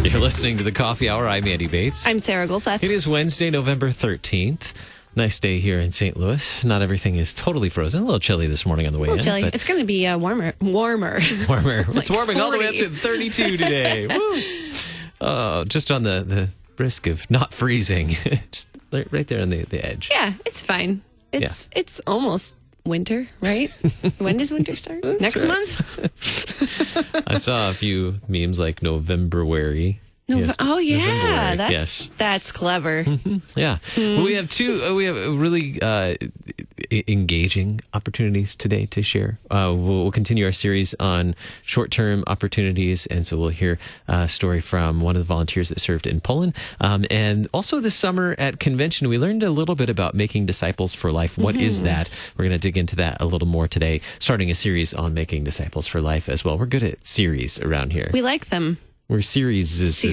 You're listening to the Coffee Hour. I'm Andy Bates. I'm Sarah Gulseth. It is Wednesday, November 13th. Nice day here in St. Louis. Not everything is totally frozen. A little chilly this morning on the way in. A little chilly. It's going to be warmer. Warmer. It's warming 40. All the way up to 32 today. Woo! Just on the risk of not freezing. Just right there on the edge. Yeah, it's fine. It's almost winter, right? When does winter start? Next month? I saw a few memes like November-wary. Yes. Oh yeah, yes. That's clever. Mm-hmm. Yeah, well, we have we have really engaging opportunities today to share. We'll continue our series on short-term opportunities, and so we'll hear a story from one of the volunteers that served in Poland. And also this summer at convention, we learned a little bit about making disciples for life. What is that? We're going to dig into that a little more today, starting a series on making disciples for life as well. We're good at series around here. We like them. We're series.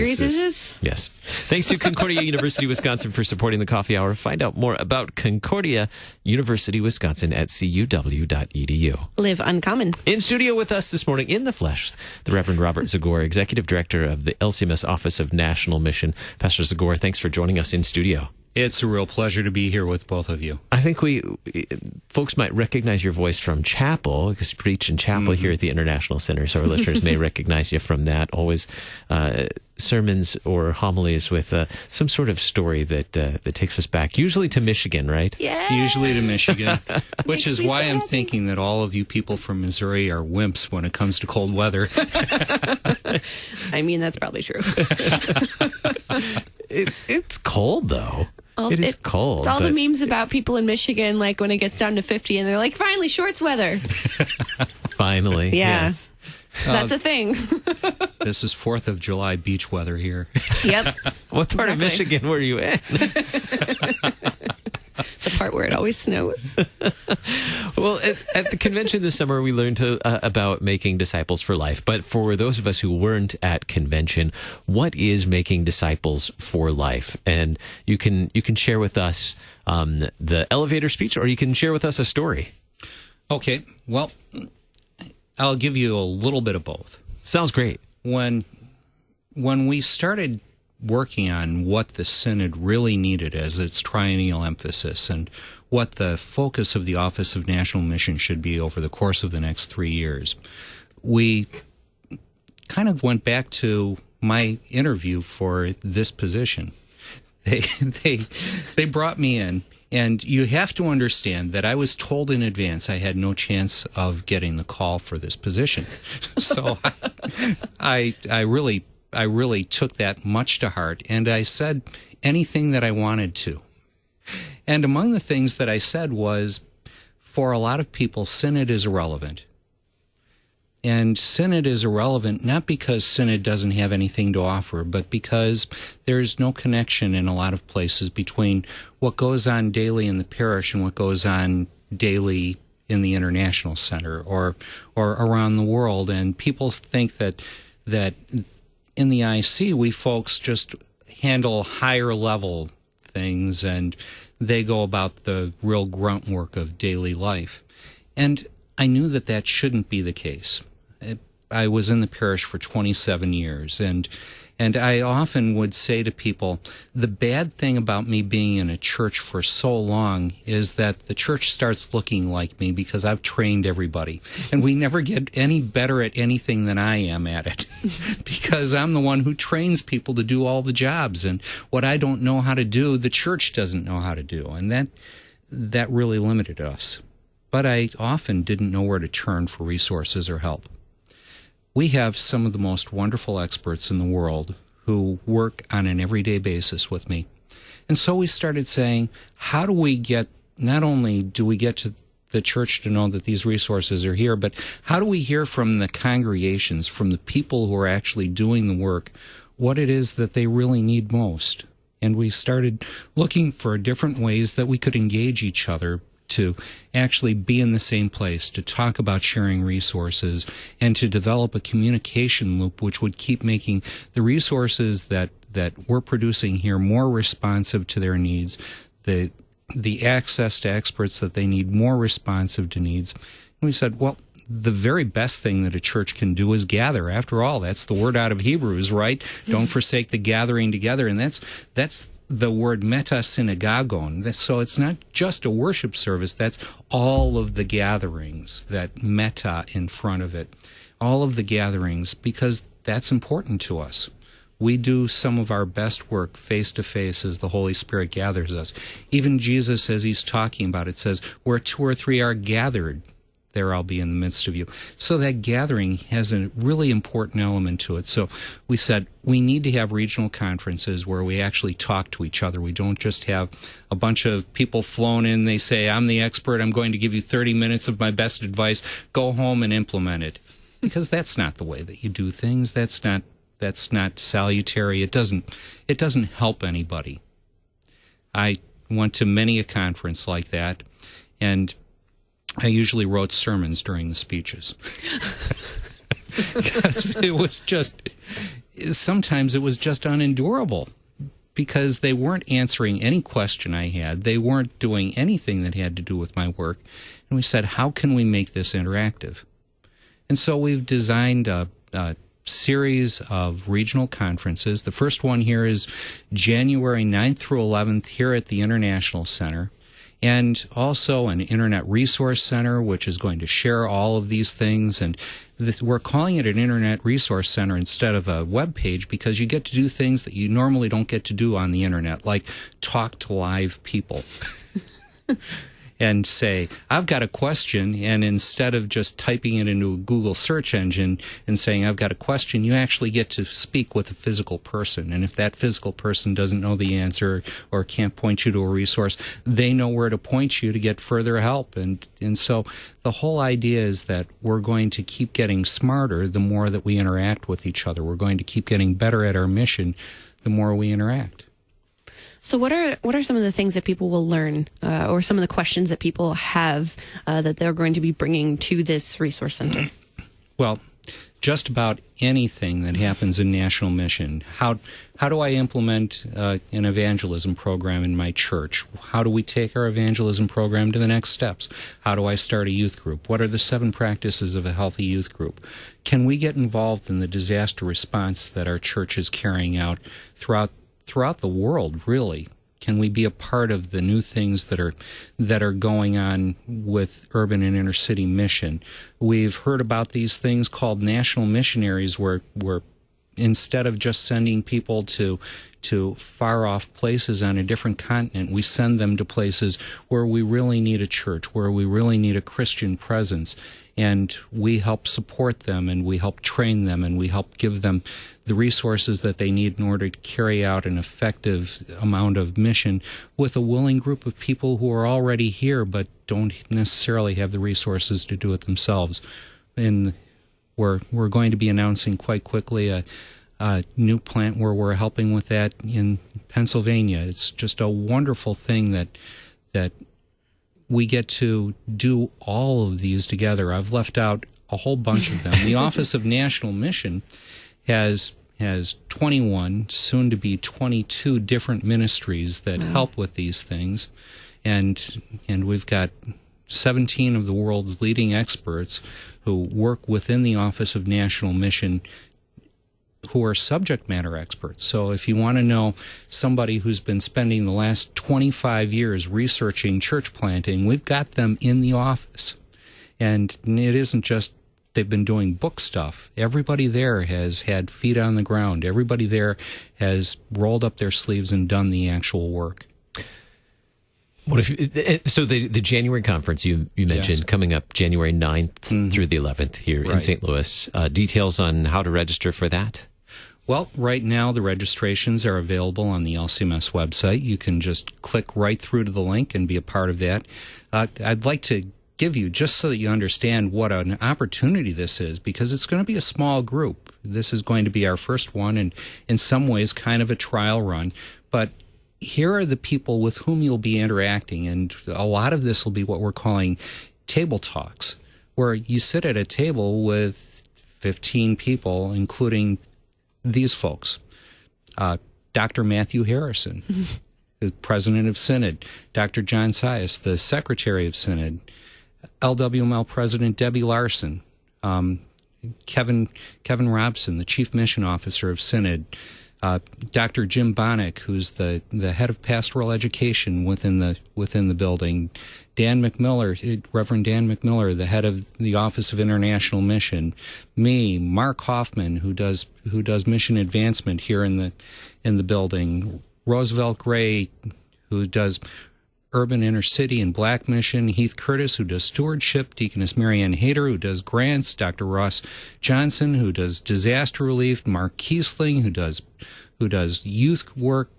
Yes. Thanks to Concordia University, Wisconsin for supporting the Coffee Hour. Find out more about Concordia University, Wisconsin at cuw.edu. Live uncommon. In studio with us this morning in the flesh, the Reverend Robert Zagore, Executive Director of the LCMS Office of National Mission. Pastor Zagore, thanks for joining us in studio. It's a real pleasure to be here with both of you. I think folks might recognize your voice from chapel, because you preach in chapel here at the International Center, so our listeners may recognize you from that. Always sermons or homilies with some sort of story that takes us back, usually to Michigan, right? Yeah. Usually to Michigan, which is why I'm thinking that all of you people from Missouri are wimps when it comes to cold weather. I mean, that's probably true. It's cold, though. Well, it is cold. It's all the memes about people in Michigan, like when it gets down to 50, and they're like, finally, shorts weather. Finally, yeah. Yes. That's a thing. This is 4th of July beach weather here. Yep. What part of Michigan were you in? The part where it always snows. Well, at the convention this summer, we learned about making disciples for life. But for those of us who weren't at convention, what is making disciples for life? And you can share with us the elevator speech, or you can share with us a story. Okay. Well, I'll give you a little bit of both. Sounds great. When we started working on what the Synod really needed as its triennial emphasis and what the focus of the Office of National Mission should be over the course of the next 3 years, we kind of went back to my interview for this position. They brought me in, and you have to understand that I was told in advance I had no chance of getting the call for this position. So I really took that much to heart, and I said anything that I wanted to. And among the things that I said was, for a lot of people, Synod is irrelevant. And Synod is irrelevant not because Synod doesn't have anything to offer, but because there's no connection in a lot of places between what goes on daily in the parish and what goes on daily in the International Center or around the world. And people think that in the IC, we folks just handle higher level things and they go about the real grunt work of daily life. And I knew that shouldn't be the case. I was in the parish for 27 years, and I often would say to people, the bad thing about me being in a church for so long is that the church starts looking like me because I've trained everybody. And we never get any better at anything than I am at it because I'm the one who trains people to do all the jobs. And what I don't know how to do, the church doesn't know how to do. And that really limited us. But I often didn't know where to turn for resources or help. We have some of the most wonderful experts in the world who work on an everyday basis with me. And so we started saying, how do we get, not only do we get to the church to know that these resources are here, but how do we hear from the congregations, from the people who are actually doing the work, what it is that they really need most? And we started looking for different ways that we could engage each other to actually be in the same place, to talk about sharing resources, and to develop a communication loop which would keep making the resources that we're producing here more responsive to their needs, the access to experts that they need more responsive to needs. And we said, well, the very best thing that a church can do is gather. After all, that's the word out of Hebrews, right? Don't forsake the gathering together. And that's the word meta synagogon. So it's not just a worship service. That's all of the gatherings, that meta in front of it. All of the gatherings, because that's important to us. We do some of our best work face to face as the Holy Spirit gathers us. Even Jesus, as he's talking about it, says, where 2 or 3 are gathered, there I'll be in the midst of you. So that gathering has a really important element to it. So we said we need to have regional conferences where we actually talk to each other. We don't just have a bunch of people flown in. They say, I'm the expert. I'm going to give you 30 minutes of my best advice. Go home and implement it. Because that's not the way that you do things. That's not salutary. It doesn't help anybody. I went to many a conference like that, and I usually wrote sermons during the speeches. Because sometimes it was just unendurable, because they weren't answering any question I had. They weren't doing anything that had to do with my work. And we said, how can we make this interactive? And so we've designed a series of regional conferences. The first one here is January 9th through 11th here at the International Center, and also an Internet Resource Center, which is going to share all of these things. And we're calling it an Internet Resource Center instead of a web page, because you get to do things that you normally don't get to do on the Internet, like talk to live people. And say, I've got a question, and instead of just typing it into a Google search engine and saying, I've got a question, you actually get to speak with a physical person. And if that physical person doesn't know the answer or can't point you to a resource, they know where to point you to get further help. And so the whole idea is that we're going to keep getting smarter the more that we interact with each other. We're going to keep getting better at our mission the more we interact. So what are some of the things that people will learn, or some of the questions that people have that they're going to be bringing to this resource center? Well, just about anything that happens in National Mission. How do I implement an evangelism program in my church? How do we take our evangelism program to the next steps? How do I start a youth group? What are the 7 practices of a healthy youth group? Can we get involved in the disaster response that our church is carrying out throughout the world, really? Can we be a part of the new things that are going on with urban and inner city mission? We've heard about these things called national missionaries, where instead of just sending people to far off places on a different continent, we send them to places where we really need a church, where we really need a Christian presence. And we help support them, and we help train them, and we help give them the resources that they need in order to carry out an effective amount of mission with a willing group of people who are already here but don't necessarily have the resources to do it themselves. And we're going to be announcing quite quickly a new plant where we're helping with that in Pennsylvania. It's just a wonderful thing that we get to do all of these together. I've left out a whole bunch of them. The Office of National Mission has 21, soon to be 22 different ministries that help with these things. And we've got 17 of the world's leading experts who work within the Office of National Mission, who are subject matter experts. So if you want to know somebody who's been spending the last 25 years researching church planting, we've got them in the office. And it isn't just they've been doing book stuff. Everybody there has had feet on the ground. Everybody there has rolled up their sleeves and done the actual work. What if so the January conference you mentioned, coming up January 9th through the 11th here in St. Louis. Details on how to register for that? Well, right now the registrations are available on the LCMS website. You can just click right through to the link and be a part of that. I'd like to give you, just so that you understand what an opportunity this is, because it's going to be a small group. This is going to be our first one, and in some ways kind of a trial run. But here are the people with whom you'll be interacting, and a lot of this will be what we're calling table talks, where you sit at a table with 15 people, including these folks. Dr. Matthew Harrison, the president of Synod, Dr. John Sias, the secretary of Synod, LWML President Debbie Larson, Kevin Robson, the Chief Mission Officer of Synod, Dr. Jim Bonnick, who's the head of pastoral education within the building, Reverend Dan McMiller, the head of the Office of International Mission, me, Mark Hoffman, who does mission advancement here in the building, Roosevelt Gray, who does urban inner city and black mission, Heath Curtis, who does stewardship, Deaconess Marianne Hayter, who does grants, Dr. Ross Johnson, who does disaster relief, Mark Kiesling, who does youth work,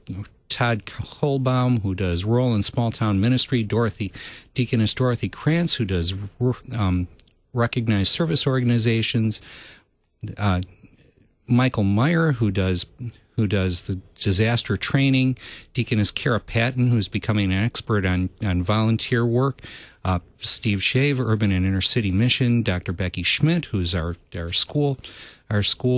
Todd Holbaum, who does rural and small town ministry, Deaconess Dorothy Krantz, who does recognized service organizations, Michael Meyer, who does the disaster training, Deaconess Kara Patton, who's becoming an expert on volunteer work, Steve Shave, Urban and Inner City Mission, Dr. Becky Schmidt, who's our school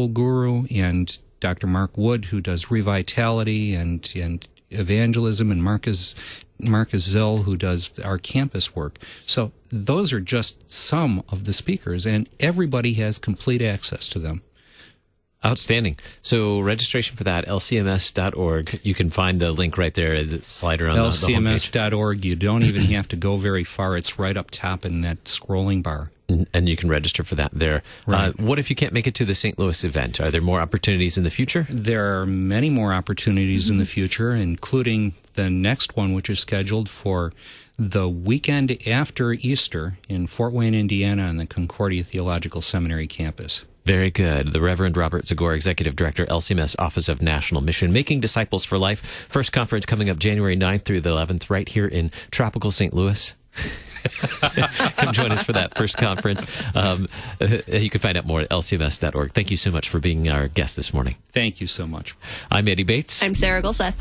guru, and Dr. Mark Wood, who does revitality and evangelism, and Marcus Zill, who does our campus work. So those are just some of the speakers, and everybody has complete access to them. Outstanding. So registration for that, lcms.org. You can find the link right there as it's slider on the homepage. lcms.org. You don't even have to go very far. It's right up top in that scrolling bar. And you can register for that there. Right. What if you can't make it to the St. Louis event? Are there more opportunities in the future? There are many more opportunities in the future, including the next one, which is scheduled for the weekend after Easter in Fort Wayne, Indiana, on the Concordia Theological Seminary campus. Very good. The Reverend Robert Zagore, Executive Director, LCMS Office of National Mission, Making Disciples for Life. First conference coming up January 9th through the 11th right here in tropical St. Louis. Come join us for that first conference. You can find out more at lcms.org. Thank you so much for being our guest this morning. Thank you so much. I'm Eddie Bates. I'm Sarah Gulseth.